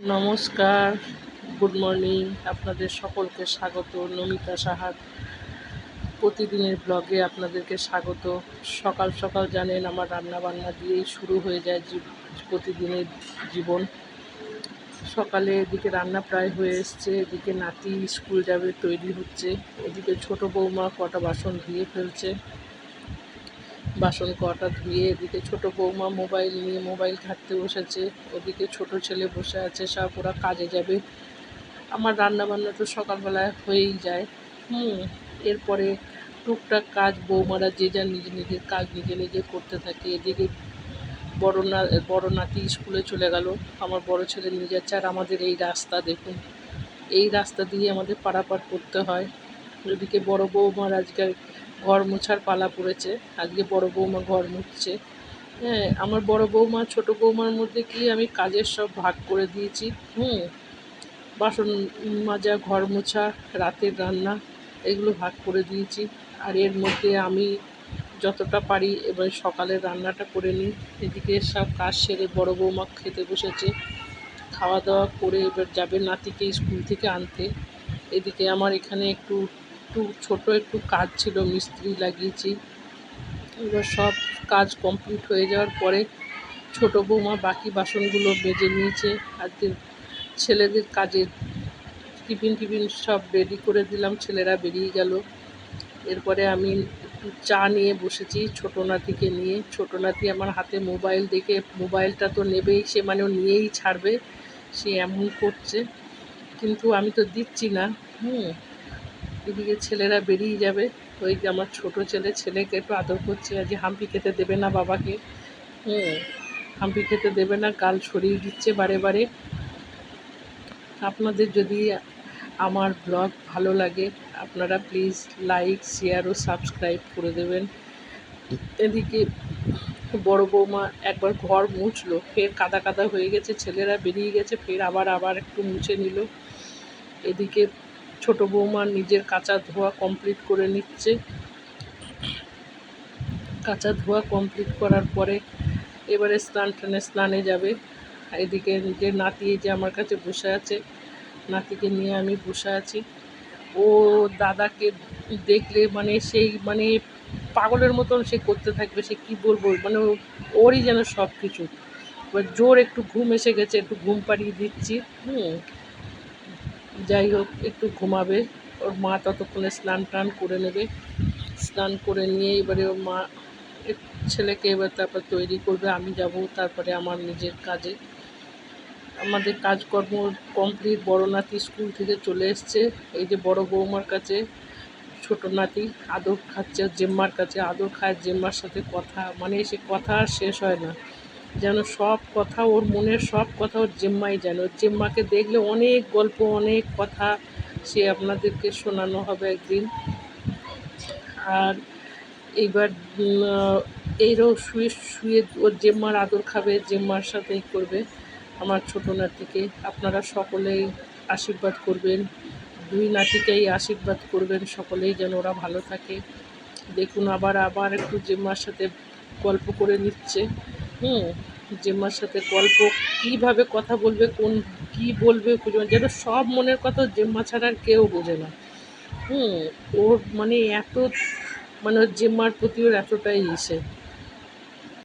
নমস্কার, good morning. আপনাদের সকলকে স্বাগত নমিতা সাহার প্রতিদিনের ব্লগে আপনাদেরকে স্বাগত। সকাল সকাল জানেন আমার রান্নাবান্না দিয়েই শুরু হয়ে যায় প্রতিদিনের জীবন। সকালে এদিকে রান্না প্রায় হয়ে এসছে, এদিকে নাতি স্কুল যাবে তৈরি হচ্ছে, এদিকে ছোট বৌমা কটা বাসন ধুয়ে ফেলছে। বাসন কটা ধুয়ে এদিকে ছোট বৌমা মোবাইল নিয়ে মোবাইল ঘাঁটতে বসেছে, ওদিকে ছোট ছেলে বসে আছে, সব ওরা কাজে যাবে। আমার রান্নাবান্না তো সকালবেলায় হয়েই যায়। এরপরে টুকটাক কাজ বৌমারা যে যার নিজের কাজ নিজে নিজে করতে থাকে। এদিকে বড় নাতি স্কুলে চলে গেল, আমার বড় ছেলে নিয়ে যাচ্ছে। আর আমাদের এই রাস্তা দেখুন, এই রাস্তা দিয়ে আমাদের পারাপার করতে হয়। ওদিকে বড় বৌমার আজকে ঘর মোছার পালা পড়েছে, আজকে বড় বৌমা ঘর মুছছে। হ্যাঁ, আমার বড় বৌমা ছোট বৌমার মধ্যে কি আমি কাজের সব ভাগ করে দিয়েছি। বাসন মাজা, ঘর মোছা, রাতের রান্না এগুলো ভাগ করে দিয়েছি। আর এর মধ্যে আমি যতটা পারি এবার সকালের রান্নাটা করে নিই। এদিকে সব কাজ সেরে বড় বৌমা খেতে বসেছে, খাওয়া দাওয়া করে এবার যাবে নাতিকে স্কুল থেকে আনতে। এদিকে আমার এখানে একটু ছোট একটু কাজ ছিল, মিস্ত্রি লাগিয়েছি। এবার সব কাজ কমপ্লিট হয়ে যাওয়ার পরে ছোট বৌমা বাকি বাসনগুলো মেজে নিয়েছে। আজকে ছেলেদের কাজের টিফিন সব রেডি করে দিলাম, ছেলেরা বেরিয়ে গেল। এরপরে আমি একটু চা নিয়ে বসেছি ছোটো নাতিকে নিয়ে। ছোটো নাতি আমার হাতে মোবাইল দেখে, মোবাইলটা তো নেবেই, সে মানে নিয়েই ছাড়বে, সে এমন করছে, কিন্তু আমি তো দিচ্ছি না। এদিকে ছেলেরা বেরিয়ে যাবে। ওই যে আমার ছোটো ছেলেকে একটু আদর করছে, আজ হাম্পি খেতে দেবে না বাবাকে। হাম্পি খেতে দেবে না, গাল ছড়িয়ে দিচ্ছে বারে বারে। আপনাদের যদি আমার ব্লগ ভালো লাগে আপনারা প্লিজ লাইক, শেয়ার ও সাবস্ক্রাইব করে দেবেন। এদিকে বড় বৌমা একবার ঘর মুছলো, ফের কাদা কাদা হয়ে গেছে, ছেলেরা বেরিয়ে গেছে, ফের আবার একটু মুছে নিল। এদিকে ছোট বৌমা নিজের কাচা ধোয়া কমপ্লিট করে নিচ্ছে। কাচা ধোয়া কমপ্লিট করার পরে এবারে স্নানে যাবে। এদিকে নিজের নাতি যে আমার কাছে বসে আছে, নাতিকে নিয়ে আমি বসে আছি। ও দাদাকে দেখলে মানে পাগলের মতন সে করতে থাকবে, সে কি বলবো, মানে ওরই যেন সব কিছু। এবার জোর একটু ঘুম এসে গেছে, একটু ঘুম পাড়িয়ে দিচ্ছি। যাই হোক, একটু ঘুমাবে। ওর মা ততক্ষণে স্নান করে নেবে। স্নান করে নিয়ে এবারে ওর মা ছেলেকে এবার তারপর তৈরি করবে, আমি যাব তারপরে আমার নিজের কাজে। আমাদের কাজকর্ম কমপ্লিট। বড় নাতি স্কুল থেকে চলে এসছে, এই যে বড় বৌমার কাছে ছোট নাতি আদর খাচ্ছে, জেম্মার কাছে আদর খায়। জেম্মার সাথে কথা, মানে সে কথা আর শেষ হয় না, যেন সব কথা ওর মনের সব কথা ওর জেম্মাই যেন। জেম্মাকে দেখলে অনেক গল্প, অনেক কথা সে আপনাদেরকে শোনানো হবে একদিন। আর এইবার এইরও শুয়ে ওর জেম্মার আদর খাবে, জেম্মার সাথেই করবে আমার ছোটো নাতিকে। আপনারা সকলেই আশীর্বাদ করবেন, দুই নাতিকেই আশীর্বাদ করবেন, সকলেই যেন ওরা ভালো থাকে। দেখুন আবার একটু জেম্মার সাথে গল্প করে নিচ্ছে। জেম্মার সাথে গল্প, কীভাবে কথা বলবে, কী বলবে, যেন সব মনের কথা জেম্মা ছাড়া আর কেউ বোঝে না। ওর মানে এত, মানে ওর জেম্মার প্রতি ওর এতটাই ইসে।